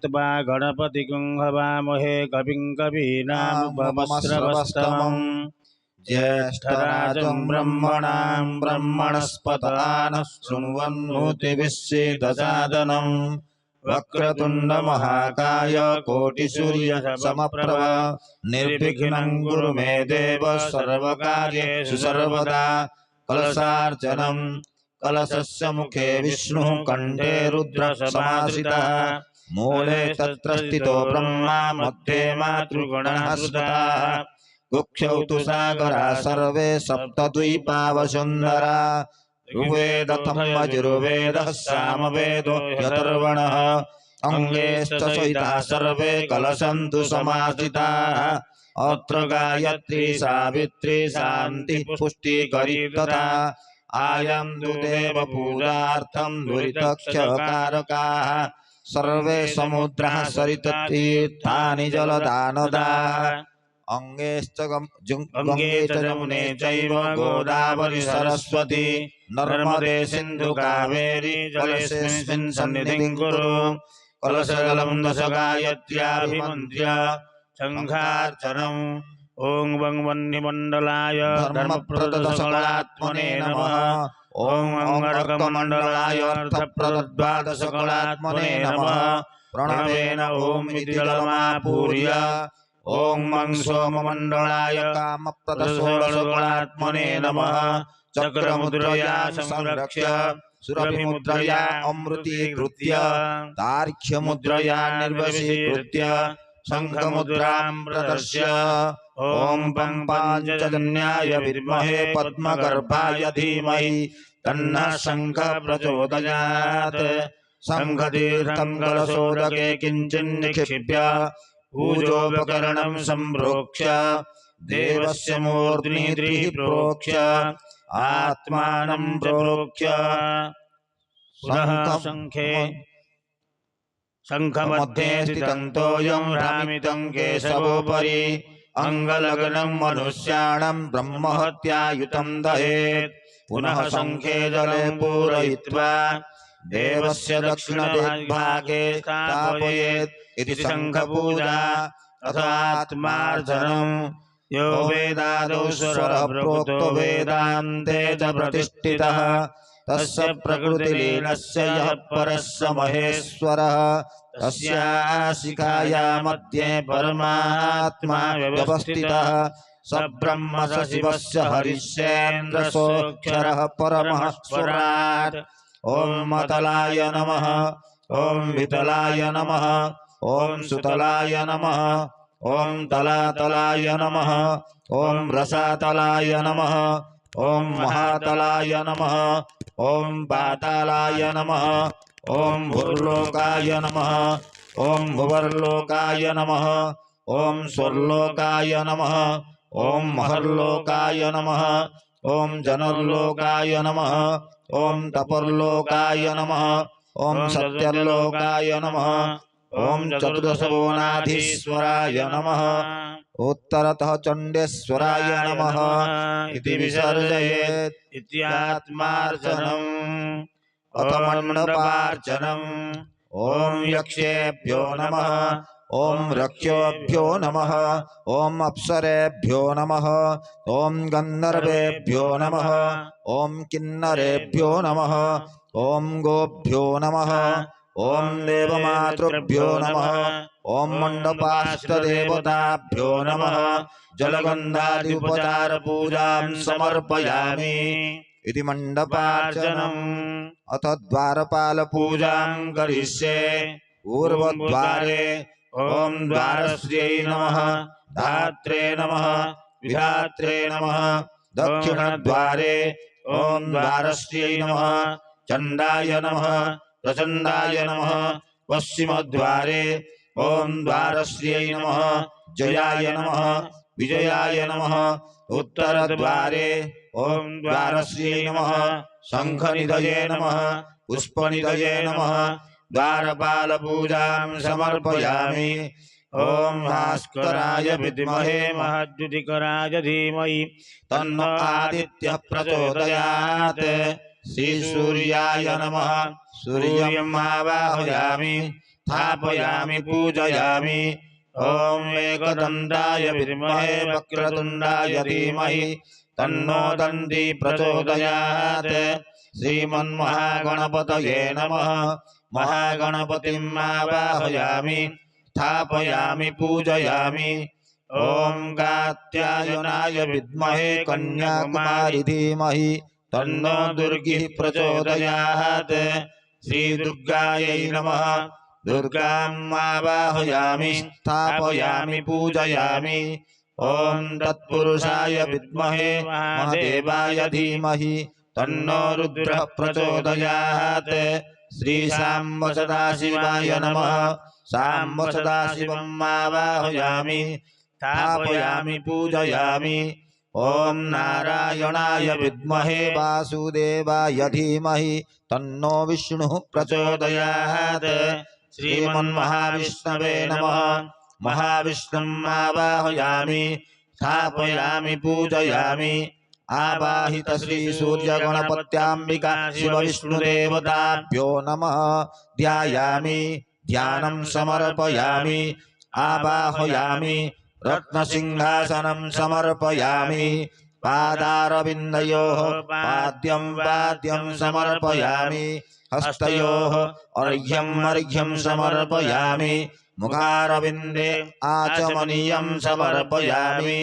त्वा गणपतिं हवामहे कविं कवीनामुपमश्रवस्तमम् ज्येष्ठराजं ब्रह्मणां ब्रह्मणस्पत नः शृण्वन्नोतिभिश्चेदसादनम् वक्रतुण्ड महाकाय कोटिसूर्यसमप्रभ निर्विघ्नं कुरु मे देव सर्वकार्येषु सर्वदा कलशार्चनम् कलशस्य मुखे विष्णुः कंठे रुद्रसमाश्रितः मूले तत्र स्थितो ब्रह्मा मध्ये मातृगणाः सुताः गुक्षौ तु सागरा सर्वे सप्तद्वीपावसुन्धरा ऋग्वेदथं यजुर्वेदः सामवेदो अथर्वणः अंगेश्च सहिताः सर्वे कलशन्तु समाश्रिताः अत्र गायत्री सावित्री शान्ति पुष्टिकरी तथा आयं दुदेव पूजार्थं दुरितक्षकारकाः सर्वे समुद्राः सरिततीर्थानि जलदानदाः अंगेश्च गंगे च जमुने चैव गोदावरी सरस्वती नर्मदे सिन्धु कावेरी जलेऽस्मिन् सन्निधिं कुरु कलशजलं दश गायत्र्याभिमन्त्र्य शङ्खार्चनम् ओं वं वह्निमण्डलाय धर्मप्रदशकलात्मने नमः ओं अंगरकमण्डलाय अर्थप्रदद्वादशकलात्मने नमः प्रणवेन ओं इति जलमापूर्य ओं मं सोममण्डलाय कामप्रदषोडशकलात्मने नमः चक्रमुद्रया संरक्ष्य सुरभिमुद्रया अमृतीकृत्य तार्क्ष्यमुद्रया निर्वशीकृत्य शंखमुद्रां प्रदर्श्य ओं पंपाञ्चजन्याय विद्महे पद्मगर्भाय धीमहि तन्नः शंखः प्रचोदयात् शंखतीर्थं कलशोदके किञ्चिन्निक्षिप्य पूजोपकरणं सम्प्रोक्ष्य देवस्य मूर्ध्नि त्रिः प्रोक्ष्य आत्मानं प्रोक्ष्य पुनः शंखे शंखमध्ये स्थितं तोयं रामितं केशवोपरि अंगलग्नं मनुष्याणां ब्रह्महत्यायुतं दहेत् पुनः शंखे जले पूरयित्वा देवस्य दक्षिणदिग्भागे स्थापयेत् इति शंखपूजा अथात्मार्जनम् यो वेदादौ स्वरः प्रोक्तो वेदान्ते च प्रतिष्ठितः तस्य प्रकृतिलीनस्य यः परस्य महेश्वरः तस्याशिखाया मध्ये परमात्मा व्यवस्थितः स ब्रह्म स शिवस्य हरिश्चेन्द्रसोऽक्षरः परमः स्वराट् ओं मतलाय नमः ओं वितलाय नमः ओं सुतलाय नमः ओं तलातलाय नमः ओं रसातलाय नमः ओं महातलाय नमः ओं पातालाय नमः ओं भूर्लोकाय नमः ओं भुवर्लोकाय नमः ओं स्वर्लोकाय नमः ओं महर्लोकाय नमः ओं जनर्लोकाय नमः ओं तपर्लोकाय नमः ओं सत्यर्लोकाय नमः ओं चतुर्दशभुवनाधीश्वराय नमः उत्तरतः चण्डेश्वराय नमः इति विसर्जयेत् इत्यात्मार्चनम् अथ मण्डपार्चनम् ओं यक्षेभ्यो नमः ओं रक्षोभ्यो नमः ओं अप्सरेभ्यो नमः ओं गन्धर्वेभ्यो नमः ओं किन्नरेभ्यो नमः ओं गोभ्यो नमः ओं देवमातृभ्यो नमः ओं मण्डपाष्टदेवताभ्यो नमः जलगन्धादि उपचार पूजां समर्पयामि इति मण्डपार्चनम् अथ द्वारपाल पूजां करिष्ये पूर्वद्वारे ओं द्वारस्यै नमः धात्रे नमः विधात्रे नमः दक्षिणद्वारे ओं द्वारस्यै नमः चण्डाय नमः प्रचण्डाय नमः पश्चिमद्वारे ओं द्वारस्यै नमः जयाय नमः विजयाय नमः उत्तरद्वारे ओं द्वारस्यै नमः शंखनिधये नमः पुष्पनिधये नमः द्वारपालपूजां समर्पयामि ओं भास्कराय विद्महे महद्युतिकराय धीमहि तन्नो आदित्यः प्रचोदयात् श्रीसूर्याय नमः सूर्यम् आवाहयामि स्थापयामि पूजयामि ॐ एकदन्ताय विद्महे वक्रतुण्डाय धीमहि तन्नो दन्ती प्रचोदयात् श्रीमन्महागणपतये नमः महागणपतिं आवाहयामि स्थापयामि पूजयामि ॐ कात्यायनाय विद्महे कन्याकुमारी धीमहि तन्नो दुर्गिः प्रचोदयात् श्रीदुर्गायै नमः दुर्गाम् आवाहयामि स्थापयामि पूजयामि ॐ तत्पुरुषाय विद्महे महादेवाय धीमहि तन्नो रुद्रः प्रचोदयात् श्रीशाम्ब सदाशिवाय नमः शाम्ब सदाशिवम् आवाहयामि स्थापयामि पूजयामि ॐ नारायणाय विद्महे वासुदेवाय धीमहि तन्नो विष्णुः प्रचोदयात् श्रीमन्महाविष्णवे नमः महाविष्णुम् आवाहयामि स्थापयामि पूजयामि आवाहित श्री सूर्य गणपत्याम्बिका शिव विष्णुदेवताभ्यो नमः ध्यायामि ध्यानं समर्पयामि आवाहयामि रत्नसिंहासनं समर्पयामि पादारविन्दयोः पाद्यं समर्पयामि हस्तयोः अर्घ्यं समर्पयामि मुखारविन्दे आचमनीयं समर्पयामि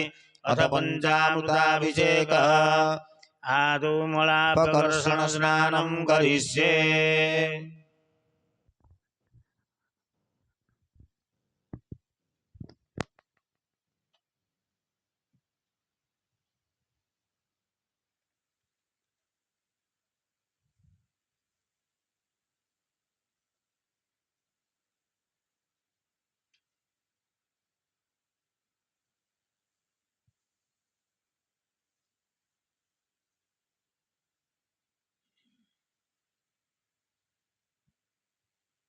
अथ पञ्चामृताभिषेकः आदौ मलापकर्षण स्नानं करिष्ये।